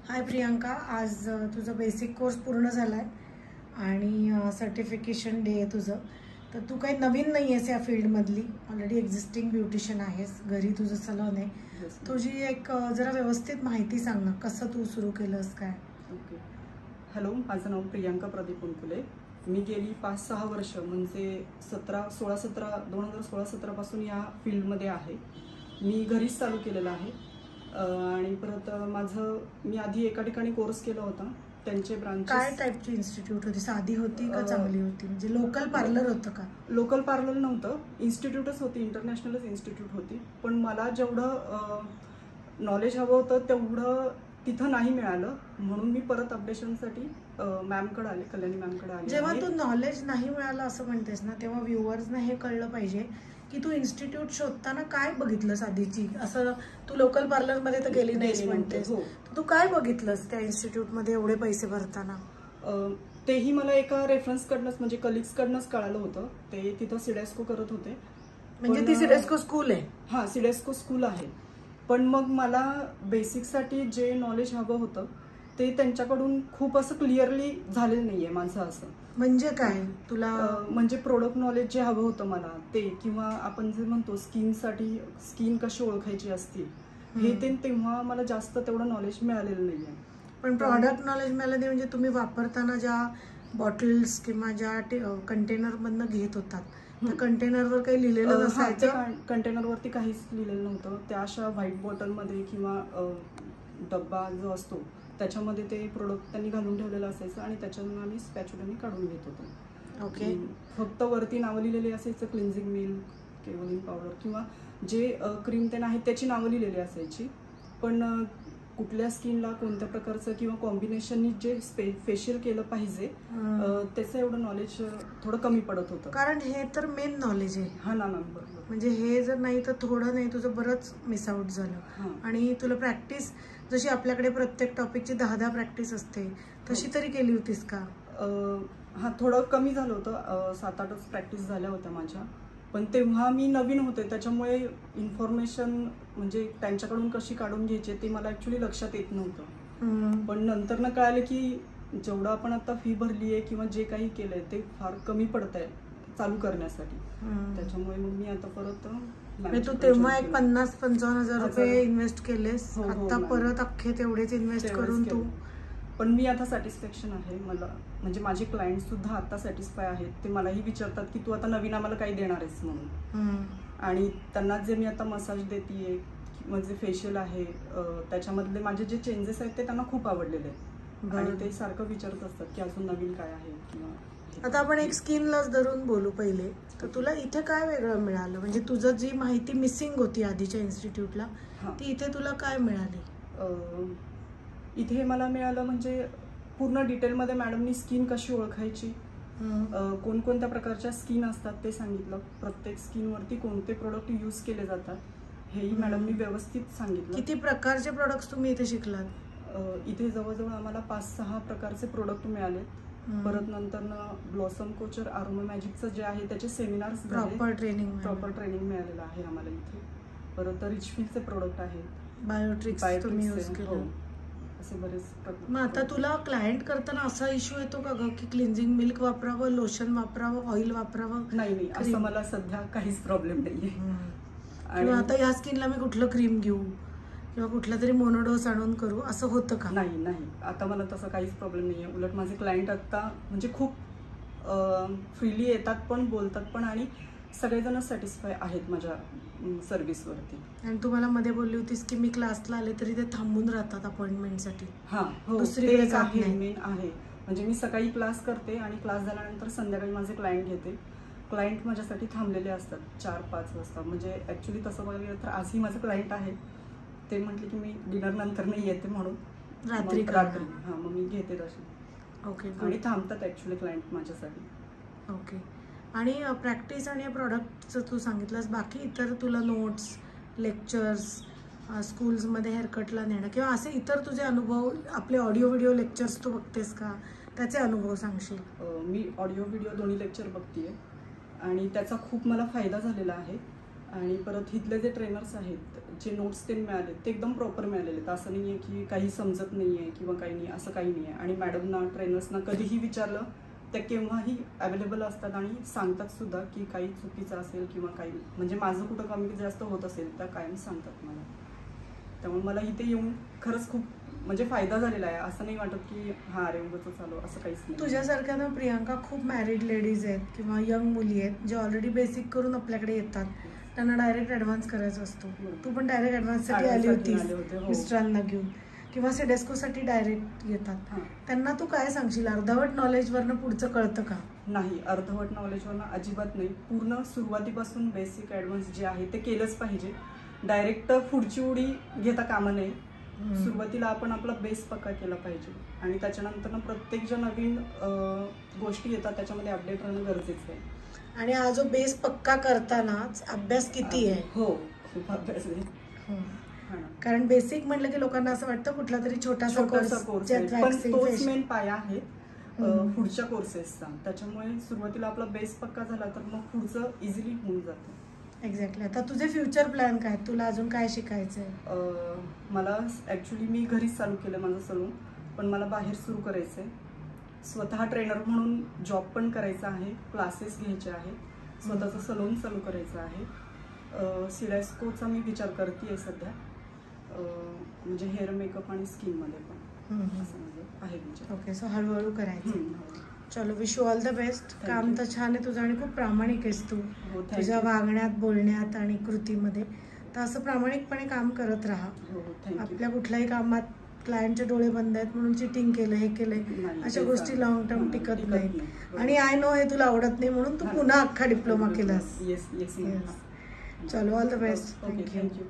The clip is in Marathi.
हाय प्रियंका, आज तुझा बेसिक कोर्स पूर्ण झाला आहे आणि सर्टिफिकेशन डे आहे तुझं. तर तू काही नवीन नाही आहेस या फील्डमधली, ऑलरेडी एक्झिस्टिंग ब्युटिशियन आहेस, घरी तुझं सलून आहे. तुझी एक जरा व्यवस्थित माहिती सांग ना, कसं तू सुरू केलंस काय? ओके. हॅलो, माझं नाव प्रियंका प्रदीप उनकुले. मी गेली 5-6 वर्ष म्हणजे 2016-17 पासून या फील्डमध्ये आहे. मी घरीच चालू केलेलं आहे आणि परत मी आधी एका ठिकाणी कोर्स केला होता. त्यांचे ब्रांच काय टाईपची इन्स्टिट्यूट होती? साधी होती का चांगली होती? म्हणजे लोकल पार्लर होतं का? लोकल पार्लर नव्हतं, इन्स्टिट्यूटच होती, इंटरनॅशनलच इन्स्टिट्यूट होती. पण मला जेवढं नॉलेज हवं होतं तेवढं तिथं नाही मिळालं, म्हणून मी परत अपडेशनसाठी मॅमकडे आले, कल्याणी मॅमकडे आले. जेव्हा तू नॉलेज नाही मिळालं असं म्हणतेस ना, तेव्हा व्ह्युअर्सना हे कळलं पाहिजे की तू इन्स्टिट्यूट शोधताना काय बघितलंस आधीची. असं तू लोकल पार्लरमध्ये तर गेली नाहीस म्हणतेस, तू काय बघितलंस त्या इन्स्टिट्यूटमध्ये एवढे पैसे भरताना? तेही मला एका रेफरन्सकडनंच म्हणजे कलिग्सकडनंच कळालं होतं. ते तिथं सिडेस्को करत होते. म्हणजे ती सिडेस्को स्कूल आहे? हां, सिडेस्को स्कूल आहे. पण मग मला बेसिकसाठी जे नॉलेज हवं होतं ते त्यांच्याकडून खूप असं क्लिअरली झालेलं नाहीये माझं. असं म्हणजे काय तुला? म्हणजे प्रोडक्ट नॉलेज जे हवं होतं मला ते, किंवा आपण जे म्हणतो स्किनसाठी स्किन कशी ओळखायची असते हे, ते तेव्हा मला जास्त तेवढं नॉलेज मिळालेलं नाहीये. पण प्रॉडक्ट नॉलेज मिळालं नाही म्हणजे तुम्ही वापरताना ज्या बॉटल्स किंवा ज्या कंटेनरमधनं घेत होतात त्या कंटेनरवर काही लिहिलेलं नसायचं? कंटेनरवरती काहीच लिहिलेलं नव्हतं. त्या अशा व्हाईट बॉटलमध्ये किंवा डब्बा जो असतो त्याच्यामध्ये ते प्रोडक्ट त्यांनी घालून ठेवलेलं असायचं आणि त्याच्यातून आम्ही स्पॅच्युलाने काढून घेत होतो. ओके. फक्त वरती नावं लिहिलेली असायचं, क्लिन्झिंग मिल्क, केवलिन पावडर किंवा जे क्रीम ते आहेत त्याची नावं लिहिलेली असायची. पण कुठल्या स्किनला कोणत्या प्रकारचं किंवा कॉम्बिनेशननी जे फेशियल केलं पाहिजे त्याचं एवढं नॉलेज थोडं कमी पडत होतं. कारण हे तर मेन नॉलेज आहे. हा ना मॅम, बरोबर. म्हणजे हे जर नाही तर थोडं नाही, तुझं बरंच मिस आउट झालं. आणि तुला प्रॅक्टिस जशी आपल्याकडे प्रत्येक टॉपिकची 10 प्रॅक्टिस असते तशी तरी केली होतीस का? हा, थोडं कमी झालं होतं. 7-8च प्रॅक्टिस झाल्या होत्या माझ्या. पण तेव्हा मी नवीन होते त्याच्यामुळे इन्फॉर्मेशन म्हणजे त्यांच्याकडून कशी काढून घ्यायची ते मला ऍक्च्युली लक्षात येत नव्हतं. पण नंतर न कळालं की जेवढं आपण आता फी भरली आहे किंवा जे काही केलंय ते फार कमी पडतंय चालू करण्यासाठी. त्याच्यामुळे मग मी आता परत तू तेव्हा एक 50-55 हजार रुपये इन्व्हेस्ट केलेस, आता परत अख्खे तेवढेच इन्व्हेस्ट करून तू. पण मी आता सॅटिस्फॅक्शन आहे मला, म्हणजे माझे क्लायंट सुद्धा आता सॅटिस्फाय आहेत. ते मलाही विचारतात की तू आता नवीन आम्हाला काही देणार आहेस म्हणून. आणि त्यांना जे मी आता मसाज देते म्हणजे फेशियल आहे त्याच्यामधले माझे जे चेंजेस आहेत ते त्यांना खूप आवडलेले आहेत आणि ते सारखं विचारत असतात की अजून नवीन काय आहे किंवा. आता आपण एक स्किन लस धरून बोलू पहिले. तर तुला इथे काय वेगळं मिळालं? म्हणजे तुझं जी माहिती मिसिंग होती आधीच्या इन्स्टिट्यूटला ती इथे तुला काय मिळाली? इथे मला मिळालं म्हणजे पूर्ण डिटेलमध्ये मॅडमनी स्किन कशी ओळखायची, कोणकोणत्या प्रकारच्या स्किन असतात ते सांगितलं, प्रत्येक स्किनवरती कोणते प्रोडक्ट यूज केले जातात हेही मॅडमनी व्यवस्थित सांगितलं. किती प्रकारचे प्रोडक्ट्स तुम्ही इथे शिकलात? इथे जवळजवळ आम्हाला 5-6 प्रकारचे प्रोडक्ट मिळाले. परत नंतर ब्लॉसम कोचर, अरोमा मॅजिकचं जे आहे त्याचे सेमिनार्स, प्रॉपर ट्रेनिंग मिळालेलं आहे आम्हाला इथे. परत रिचफिलचे प्रोडक्ट आहेत, बायोट्रिक्स तुम्ही यूज केलं, असे बरेच. मग आता तुला क्लायंट करताना असा इश्यू येतो का ग की क्लिन्झिंग मिल्क वापरावं, लोशन वापरावं, ऑइल वापरावं? नाही, असं मला सध्या काहीच प्रॉब्लेम नाहीये. आणि आता या स्किनला मी कुठलं क्रीम घेऊ किंवा कुठला तरी मोनोडोस आणून करू असं होतं का? नाही, आता मला तसं काहीच प्रॉब्लेम नाहीये. उलट माझे क्लायंट आता म्हणजे खूप फ्रीली येतात पण, बोलतात पण आणि सगळेजण सॅटिस्फाय आहेत माझ्या सर्व्हिसवरती. आणि तुम्हाला मध्ये बोलली होतीस की मी क्लासला आले तरी ते थांबून राहतात अपॉइंटमेंटसाठी. हां, दुसरीकडे जात नाही. मेन आहे म्हणजे मी सकाळी क्लास करते आणि क्लास झाल्यानंतर संध्याकाळी माझे क्लायंट घेते. क्लायंट माझ्यासाठी थांबलेले असतात 4-5 वाजता. म्हणजे ऍक्च्युली तसं बघायला गेलं तर आजही माझं क्लायंट आहे. ते म्हटले की मी डिनर नंतर नाही येते म्हणून रात्री. हां, मग मी घेते तशी. ओके. आणि थांबतात ऍक्च्युली क्लायंट माझ्यासाठी. ओके. आणि प्रॅक्टिस आणि प्रोडक्टचं तू सांगितलंस, बाकी इतर तुला नोट्स, लेक्चर्स, स्कूल्समध्ये हेअरकटला नेणं किंवा असे इतर तुझे अनुभव, आपले ऑडिओ व्हिडिओ लेक्चर्स तू बघतेस का? त्याचे अनुभव सांगशील? मी ऑडिओ व्हिडिओ दोन्ही लेक्चर बघतेय आणि त्याचा खूप मला फायदा झालेला आहे. आणि परत इथले जे ट्रेनर्स आहेत जे नोट्स ते मिळाले ते एकदम प्रॉपर मिळालेले आहेत. असं नाही आहे की काही समजत नाही आहे किंवा काही नाही, असं काही नाही आहे. आणि मॅडमना ट्रेनर्सना कधीही विचारलं त्या केव्हाही अवेलेबल असतात आणि सांगतात सुद्धा की काही चुकीचं असेल किंवा काही म्हणजे माझं कुठं कमी जास्त होत असेल तर कायम सांगतात मला. त्यामुळे मला इथे येऊन खरंच खूप म्हणजे फायदा झालेला आहे. असं नाही वाटत की हा अरे उगाच चालू, असं काहीच नाही. तुझ्यासारख्या ना प्रियांका खूप मॅरिड लेडीज आहेत किंवा यंग मुली आहेत जे ऑलरेडी बेसिक करून आपल्याकडे येतात, त्यांना डायरेक्ट ॲडव्हान्स करायचा असतो. तू पण डायरेक्ट ॲडव्हान्ससाठी आली होती मिस्टरांना घेऊन किंवा सेडेस्कोसाठी डायरेक्ट येतात. त्यांना तू काय सांगशील? अर्धवट नॉलेजवरनं पुढचं कळतं का? नाही, अर्धवट नॉलेजवरनं अजिबात नाही. पूर्ण सुरुवातीपासून बेसिक ॲडव्हान्स जे आहे ते केलंच पाहिजे. डायरेक्ट पुढची उडी घेता कामा नये. सुरुवातीला आपण आपला बेस पक्का केला पाहिजे आणि त्याच्यानंतर प्रत्येक ज्या नवीन गोष्टी येतात त्याच्यामध्ये अपडेट राहणं गरजेचं आहे. आणि हा जो बेस पक्का करतानाच अभ्यास किती आहे? हो, खूप अभ्यास आहे. कारण बेसिक म्हटलं की लोकांना असं वाटतं कुठला तरी छोटासा कोर्स, पण तोच मेन पाया आहे पुढच्या कोर्सेसचा. त्याच्यामुळे सुरुवातीला आपला बेस पक्का झाला तर मग पुढचं इझिली होऊन जातं. एक्झॅक्टली. आता तुझे फ्युचर प्लॅन काय? तुला अजून काय शिकायचं आहे? मला ॲक्च्युली मी घरीच चालू केलं माझं सलून, पण मला बाहेर सुरू करायचं आहे. स्वतः ट्रेनर म्हणून जॉब पण करायचा आहे, क्लासेस घ्यायचे आहेत, स्वतःचं सलून चालू करायचं आहे. सिडेस्कोचा मी विचार करते आहे सध्या, म्हणजे हेअर मेकअप आणि स्किनमध्ये पण असं म्हणजे आहे विचार. ओके, सो हळूहळू करायचं. चलो, wish you all the best. काम तर छान आहे तुझं आणि खूप प्रामाणिक आहेस तू तुझ्या वागण्यात, बोलण्यात आणि कृतीमध्ये. तर असं प्रामाणिकपणे काम करत राहा. आपल्या कुठल्याही कामात क्लायंटचे डोळे बंद आहेत म्हणून चिटिंग केलं, हे केलंय, अशा गोष्टी लॉंग टर्म टिकत नाहीत. आणि आय नो हे तुला आवडत नाही म्हणून तू पुन्हा अख्खा डिप्लोमा केलास. चलो, ऑल द बेस्ट. थँक्यू.